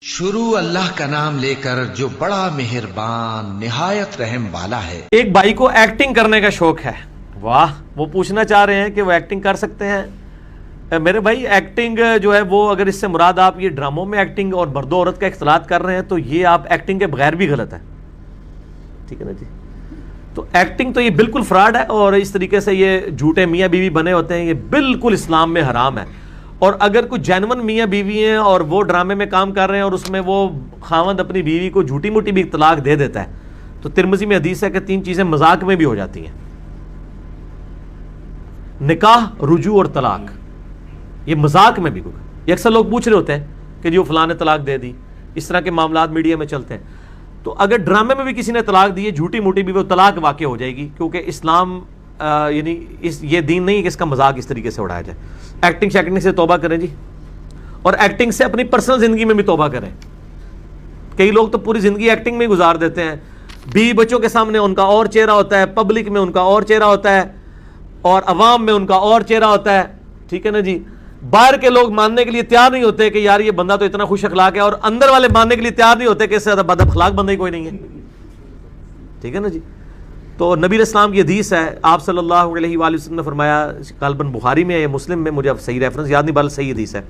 شروع اللہ کا نام لے کر جو بڑا مہربان نہایت رحم والا ہے۔ ایک بھائی کو ایکٹنگ کرنے کا شوق ہے، واہ، وہ پوچھنا چاہ رہے ہیں کہ وہ ایکٹنگ کر سکتے ہیں؟ میرے بھائی ایکٹنگ جو ہے وہ اگر اس سے مراد آپ یہ ڈراموں میں ایکٹنگ اور مرد و عورت کا اختلاط کر رہے ہیں تو یہ آپ ایکٹنگ کے بغیر بھی غلط ہے، ٹھیک ہے نا جی؟ تو ایکٹنگ تو یہ بالکل فراڈ ہے، اور اس طریقے سے یہ جھوٹے میاں بیوی بنے ہوتے ہیں، یہ بالکل اسلام میں حرام ہے۔ اور اگر کوئی جینون میاں بیوی ہیں اور وہ ڈرامے میں کام کر رہے ہیں اور اس میں وہ خاوند اپنی بیوی کو جھوٹی موٹی بھی طلاق دے دیتا ہے، تو ترمذی میں حدیث ہے کہ 3 چیزیں مذاق میں بھی ہو جاتی ہیں: نکاح، رجوع اور طلاق۔ یہ مذاق میں بھی ہوگا۔ یہ اکثر لوگ پوچھ رہے ہوتے ہیں کہ جی وہ فلاں نے طلاق دے دی، اس طرح کے معاملات میڈیا میں چلتے ہیں۔ تو اگر ڈرامے میں بھی کسی نے طلاق دی ہے جھوٹی موٹی بھی، وہ طلاق واقع ہو جائے گی، کیونکہ اسلام یعنی یہ دین نہیں ہے کہ اس کا مذاق اس طریقے سے اڑایا جائے۔ ایکٹنگ شیکٹنگ سے توبہ کریں جی، اور ایکٹنگ سے اپنی پرسنل زندگی میں بھی توبہ کریں۔ کئی لوگ تو پوری زندگی ایکٹنگ میں گزار دیتے ہیں، بیوی بچوں کے سامنے ان کا اور چہرہ ہوتا ہے، پبلک میں ان کا اور چہرہ ہوتا ہے، اور عوام میں ان کا اور چہرہ ہوتا ہے، ٹھیک ہے نا جی؟ باہر کے لوگ ماننے کے لیے تیار نہیں ہوتے کہ یار یہ بندہ تو اتنا خوش اخلاق ہے، اور اندر والے ماننے کے لیے تیار نہیں ہوتے کہ اس سے زیادہ بد اخلاق بندہ ہی کوئی نہیں ہے، ٹھیک ہے نا جی؟ تو نبی علیہ السلام کی حدیث ہے، آپ صلی اللہ علیہ وآلہ وسلم نے فرمایا، غالباً بخاری میں ہے یا مسلم میں، مجھے اب صحیح ریفرنس یاد نہیں، بل صحیح حدیث ہے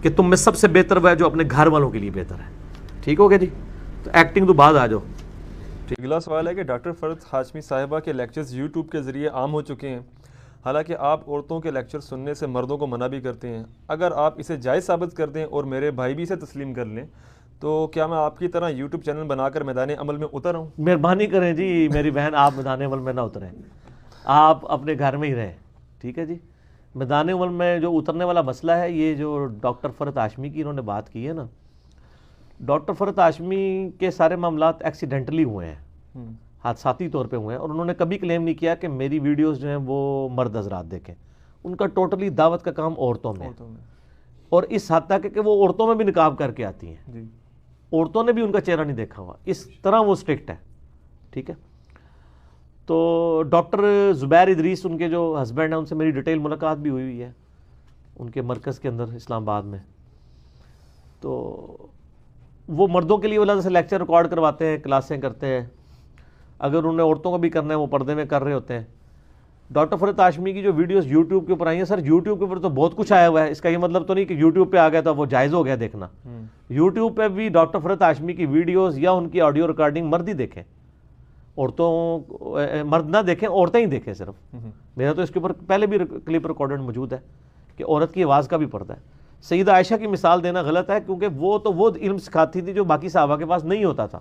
کہ تم میں سب سے بہتر وہ ہے جو اپنے گھر والوں کے لیے بہتر ہے۔ ٹھیک ہو گیا جی؟ تو ایکٹنگ تو بعد آ جاؤ۔ اگلا سوال ہے کہ ڈاکٹر فرد ہاشمی صاحبہ کے لیکچرز یوٹیوب کے ذریعے عام ہو چکے ہیں، حالانکہ آپ عورتوں کے لیکچر سننے سے مردوں کو منع بھی کرتے ہیں۔ اگر آپ اسے جائز ثابت کر دیں اور میرے بھائی بھی اسے تسلیم کر لیں تو کیا میں آپ کی طرح یوٹیوب چینل بنا کر میدان عمل میں اتر آؤں؟ مہربانی کریں جی میری بہن، آپ میدان عمل میں نہ اتریں، آپ اپنے گھر میں ہی رہیں، ٹھیک ہے جی؟ میدان عمل میں جو اترنے والا مسئلہ ہے، یہ جو ڈاکٹر فرد ہاشمی کی انہوں نے بات کی ہے نا، ڈاکٹر فرد ہاشمی کے سارے معاملات ایکسیڈنٹلی ہوئے ہیں، حادثاتی طور پہ ہوئے ہیں، اور انہوں نے کبھی کلیم نہیں کیا کہ میری ویڈیوز جو ہیں وہ مرد حضرات دیکھیں۔ ان کا ٹوٹلی دعوت کا کام عورتوں میں ہے، اور اس حد تک کہ وہ عورتوں میں بھی نقاب کر کے آتی ہیں، عورتوں نے بھی ان کا چہرہ نہیں دیکھا ہوا، اس طرح وہ اسٹرکٹ ہے، ٹھیک ہے؟ تو ڈاکٹر زبیر ادریس ان کے جو ہسبینڈ ہیں، ان سے میری ڈیٹیل ملاقات بھی ہوئی ہے ان کے مرکز کے اندر اسلام آباد میں۔ تو وہ مردوں کے لیے والا سے لیکچر ریکارڈ کرواتے ہیں، کلاسیں کرتے ہیں، اگر انہیں عورتوں کو بھی کرنا ہے وہ پردے میں کر رہے ہوتے ہیں۔ ڈاکٹر فرد ہاشمی کی جو ویڈیوز یوٹیوب کے اوپر آئی ہیں، سر یوٹیوب کے اوپر تو بہت کچھ آیا ہوا ہے، اس کا یہ مطلب تو نہیں کہ یوٹیوب پہ آ گیا تو وہ جائز ہو گیا دیکھنا۔ یوٹیوب پہ بھی ڈاکٹر فرد ہاشمی کی ویڈیوز یا ان کی آڈیو ریکارڈنگ مرد ہی دیکھیں، عورتوں مرد نہ دیکھیں، عورتیں ہی دیکھیں صرف۔ میرا تو اس کے اوپر پہلے بھی کلپ ریکارڈڈ موجود ہے کہ عورت کی آواز کا بھی پردہ ہے۔ سیدہ عائشہ کی مثال دینا غلط ہے، کیونکہ وہ تو وہ علم سکھاتی تھی جو باقی صحابہ کے پاس نہیں ہوتا تھا۔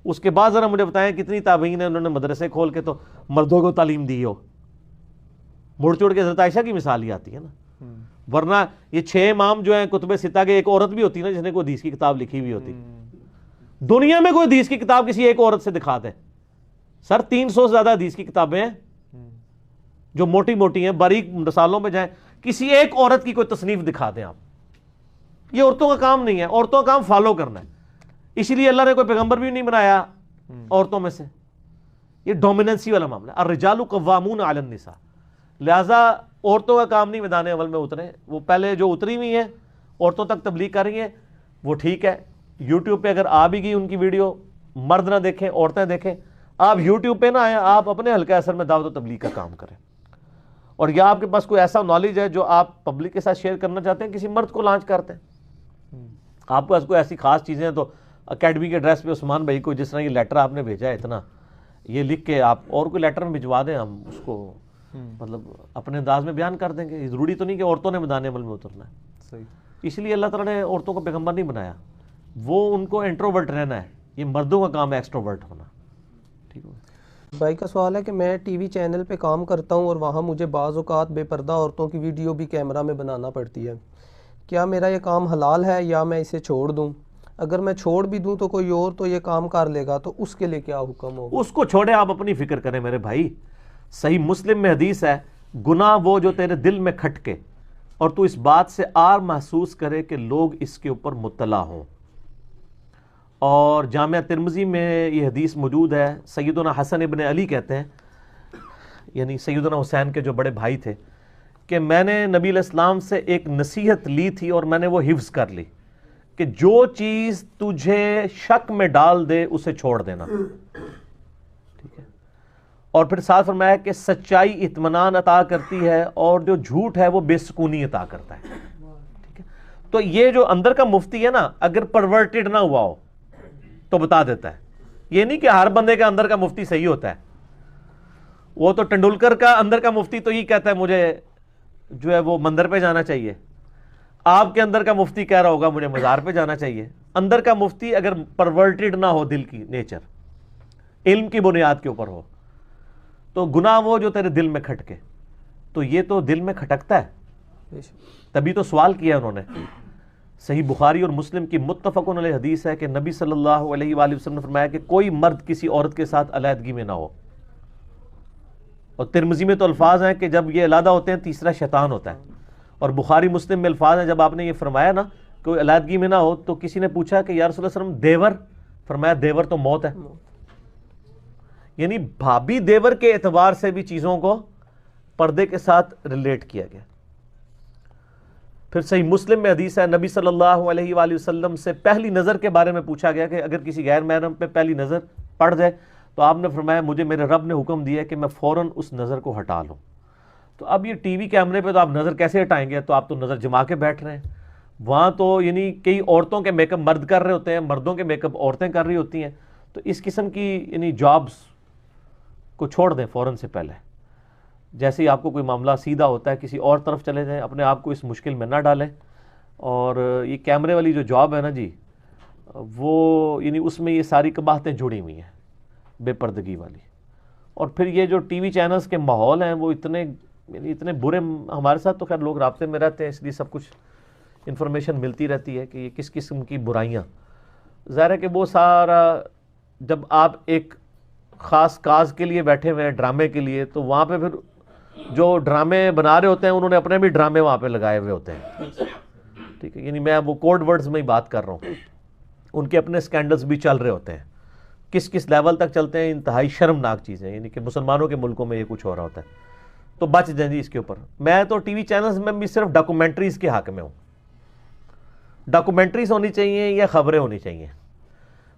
اس کے بعد ذرا مجھے بتائیں کتنی تابعین ہیں انہوں نے مدرسے کھول کے تو مردوں کو تعلیم دی ہو؟ مڑ چوڑ کے حضرت عائشہ کی مثال ہی آتی ہے نا، ورنہ یہ 6 امام جو ہیں کتب ستہ کے، ایک عورت بھی ہوتی نا جس نے کوئی حدیث کی کتاب لکھی ہوئی ہوتی۔ دنیا میں کوئی حدیث کی کتاب کسی ایک عورت سے دکھا دیں سر، 300 سے زیادہ حدیث کی کتابیں ہیں جو موٹی موٹی ہیں، باریک رسالوں میں جائیں، کسی ایک عورت کی کوئی تصنیف دکھا دیں آپ۔ یہ عورتوں کا کام نہیں ہے، عورتوں کا کام فالو کرنا ہے، اسی لیے اللہ نے کوئی پیغمبر بھی نہیں بنایا عورتوں میں سے۔ یہ ڈومیننسی والا معاملہ ہے، الرجال قوامون علی النساء، لہٰذا عورتوں کا کام نہیں میدان عمل میں اتریں۔ وہ پہلے جو اتری ہوئی ہیں عورتوں تک تبلیغ کر رہی ہیں وہ ٹھیک ہے، یوٹیوب پہ اگر آ بھی گئی ان کی ویڈیو، مرد نہ دیکھیں عورتیں دیکھیں، آپ یوٹیوب پہ نہ آئیں، آپ اپنے حلقہ اثر میں دعوت و تبلیغ کا کام کریں، اور یا آپ کے پاس کوئی ایسا نالج ہے جو آپ پبلک کے ساتھ شیئر کرنا چاہتے ہیں، کسی مرد کو لانچ کرتے ہیں۔ آپ کے پاس کوئی ایسی خاص چیزیں ہیں تو اکیڈمی کے ایڈریس پہ عثمان بھائی کو جس طرح یہ لیٹر آپ نے بھیجا ہے اتنا، یہ لکھ کے آپ اور کوئی لیٹر میں بھجوا دیں، ہم اس کو مطلب اپنے انداز میں بیان کر دیں گے۔ ضروری تو نہیں کہ عورتوں نے میدان عمل میں اترنا ہے، صحیح۔ اس لیے اللہ تعالیٰ نے عورتوں کو پیغمبر نہیں بنایا، وہ ان کو انٹروورٹ رہنا ہے، یہ مردوں کا کام ہے ایکسٹروورٹ ہونا، ٹھیک ہے؟ بھائی کا سوال ہے کہ میں ٹی وی چینل پہ کام کرتا ہوں اور وہاں مجھے بعض اوقات بے پردہ عورتوں کی ویڈیو بھی کیمرہ میں بنانا پڑتی ہے، کیا میرا یہ کام حلال ہے یا میں اسے چھوڑ دوں؟ اگر میں چھوڑ بھی دوں تو کوئی اور تو یہ کام کر لے گا، تو اس کے لیے کیا حکم ہوگا؟ اس کو چھوڑے، آپ اپنی فکر کریں میرے بھائی۔ صحیح مسلم میں حدیث ہے، گناہ وہ جو تیرے دل میں کھٹکے اور تو اس بات سے آر محسوس کرے کہ لوگ اس کے اوپر مطلع ہوں۔ اور جامعہ ترمذی میں یہ حدیث موجود ہے، سیدنا حسن ابن علی کہتے ہیں، یعنی سیدنا حسین کے جو بڑے بھائی تھے، کہ میں نے نبی علیہ السلام سے ایک نصیحت لی تھی اور میں نے وہ حفظ کر لی کہ جو چیز تجھے شک میں ڈال دے اسے چھوڑ دینا، ٹھیک ہے. اور پھر ساتھ فرمایا کہ سچائی اطمینان عطا کرتی ہے اور جو جھوٹ ہے وہ بے سکونی عطا کرتا ہے، ٹھیک ہے. تو یہ جو اندر کا مفتی ہے نا، اگر پرورٹڈ نہ ہوا ہو تو بتا دیتا ہے. یہ نہیں کہ ہر بندے کا اندر کا مفتی صحیح ہوتا ہے. وہ تو ٹنڈولکر کا اندر کا مفتی تو یہ کہتا ہے مجھے جو ہے وہ مندر پہ جانا چاہیے، آپ کے اندر کا مفتی کہہ رہا ہوگا مجھے مزار پہ جانا چاہیے. اندر کا مفتی اگر پرورٹڈ نہ ہو دل کی نیچر، علم کی بنیاد کے اوپر ہو، تو گناہ وہ جو تیرے دل میں کھٹکے، تو یہ تو دل میں کھٹکتا ہے. تبھی تو سوال کیا انہوں نے. صحیح بخاری اور مسلم کی متفقن علیہ حدیث ہے کہ نبی صلی اللہ علیہ وآلہ وسلم نے فرمایا کہ کوئی مرد کسی عورت کے ساتھ علیحدگی میں نہ ہو. اور ترمذی میں تو الفاظ ہیں کہ جب یہ علیحدہ ہوتے ہیں تیسرا شیطان ہوتا ہے. اور بخاری مسلم میں الفاظ ہیں جب آپ نے یہ فرمایا نا کوئی علیحدگی میں نہ ہو، تو کسی نے پوچھا کہ یا رسول اللہ صلی اللہ علیہ وسلم دیور، فرمایا دیور تو موت ہے. یعنی بھابھی دیور کے اعتبار سے بھی چیزوں کو پردے کے ساتھ ریلیٹ کیا گیا. پھر صحیح مسلم میں حدیث ہے نبی صلی اللہ علیہ وآلہ وسلم سے پہلی نظر کے بارے میں پوچھا گیا کہ اگر کسی غیر محرم پہ پہلی نظر پڑ جائے تو آپ نے فرمایا مجھے میرے رب نے حکم دیا کہ میں فوراً اس نظر کو ہٹا لوں. تو اب یہ ٹی وی کیمرے پہ تو آپ نظر کیسے ہٹائیں گے؟ تو آپ تو نظر جما کے بیٹھ رہے ہیں. وہاں تو یعنی کئی عورتوں کے میک اپ مرد کر رہے ہوتے ہیں، مردوں کے میک اپ عورتیں کر رہی ہوتی ہیں. تو اس قسم کی یعنی جابز کو چھوڑ دیں فوراً سے پہلے. جیسے ہی آپ کو کوئی معاملہ سیدھا ہوتا ہے کسی اور طرف چلے جائیں، اپنے آپ کو اس مشکل میں نہ ڈالیں. اور یہ کیمرے والی جو جاب ہے نا جی، وہ یعنی اس میں یہ ساری قباحتیں جڑی ہوئی ہیں، بے پردگی والی. اور پھر یہ جو ٹی وی چینلز کے ماحول ہیں وہ اتنے برے. ہمارے ساتھ تو خیر لوگ رابطے میں رہتے ہیں، اس لیے سب کچھ انفارمیشن ملتی رہتی ہے کہ یہ کس قسم کی برائیاں. ظاہر ہے کہ وہ سارا جب آپ ایک خاص کاز کے لیے بیٹھے ہوئے ہیں ڈرامے کے لیے، تو وہاں پہ پھر جو ڈرامے بنا رہے ہوتے ہیں انہوں نے اپنے بھی ڈرامے وہاں پہ لگائے ہوئے ہوتے ہیں، ٹھیک ہے. یعنی میں وہ کوڈ ورڈز میں ہی بات کر رہا ہوں. ان کے اپنے سکینڈلز بھی چل رہے ہوتے ہیں، کس کس لیول تک چلتے ہیں، انتہائی شرمناک چیزیں. یعنی کہ مسلمانوں کے ملکوں میں یہ کچھ ہو رہا ہوتا ہے. تو بچ جائیں جی اس کے اوپر. میں تو ٹی وی چینلز میں بھی صرف ڈاکومنٹریز کے حق میں ہوں. ڈاکومنٹریز ہونی چاہیے یا خبریں ہونی چاہیے.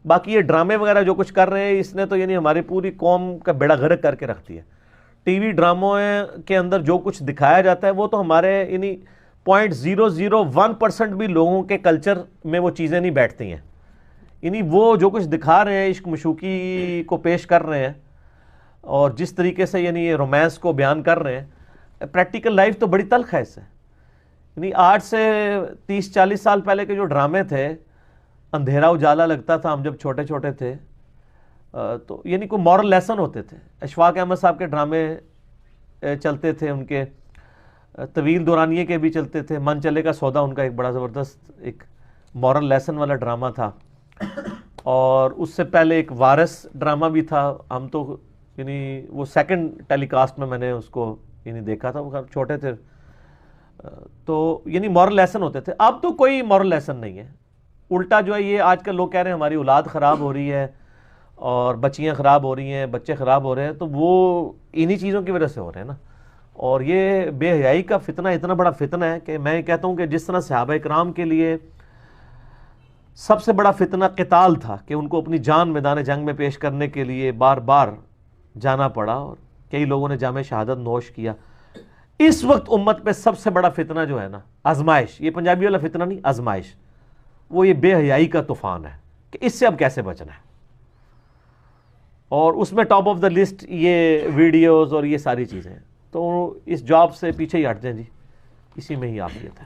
باقی یہ ڈرامے وغیرہ جو کچھ کر رہے ہیں اس نے تو یعنی ہماری پوری قوم کا بیڑا غرق کر کے رکھ دیا. ٹی وی ڈراموں کے اندر جو کچھ دکھایا جاتا ہے وہ تو ہمارے یعنی 0.001% بھی لوگوں کے کلچر میں وہ چیزیں نہیں بیٹھتی ہیں. یعنی وہ جو کچھ دکھا رہے ہیں، عشق مشوقی کو پیش کر رہے ہیں اور جس طریقے سے یعنی یہ رومانس کو بیان کر رہے ہیں، پریکٹیکل لائف تو بڑی تلخ ہے اس سے. یعنی آج سے 30-40 سال پہلے کے جو ڈرامے تھے، اندھیرا اجالا لگتا تھا ہم جب چھوٹے چھوٹے تھے، تو یعنی کوئی مورل لیسن ہوتے تھے. اشفاق احمد صاحب کے ڈرامے چلتے تھے، ان کے طویل دورانیے کے بھی چلتے تھے. من چلے کا سودا ان کا ایک بڑا زبردست ایک مورل لیسن والا ڈرامہ تھا. اور اس سے پہلے ایک وارث ڈرامہ بھی تھا. ہم تو یعنی وہ سیکنڈ ٹیلی کاسٹ میں نے اس کو یعنی دیکھا تھا، وہ چھوٹے تھے. تو یعنی مورل لیسن ہوتے تھے. اب تو کوئی مورل لیسن نہیں ہے. الٹا جو ہے یہ آج کل لوگ کہہ رہے ہیں ہماری اولاد خراب ہو رہی ہے اور بچیاں خراب ہو رہی ہیں، بچے خراب ہو رہے ہیں. تو وہ انہی چیزوں کی وجہ سے ہو رہے ہیں نا. اور یہ بے حیائی کا فتنہ اتنا بڑا فتنہ ہے کہ میں کہتا ہوں کہ جس طرح صحابہ کرام کے لیے سب سے بڑا فتنہ قتال تھا کہ ان کو اپنی جان میدان جنگ میں پیش کرنے کے لیے بار بار جانا پڑا اور کئی لوگوں نے جام شہادت نوش کیا، اس وقت امت پہ سب سے بڑا فتنہ جو ہے نا آزمائش، یہ پنجابی والا فتنہ نہیں، آزمائش، وہ یہ بے حیائی کا طوفان ہے کہ اس سے اب کیسے بچنا ہے. اور اس میں ٹاپ آف دا لسٹ یہ ویڈیوز اور یہ ساری چیزیں. تو اس جاب سے پیچھے ہی ہٹ جائیں جی، اسی میں ہی عافیت ہے.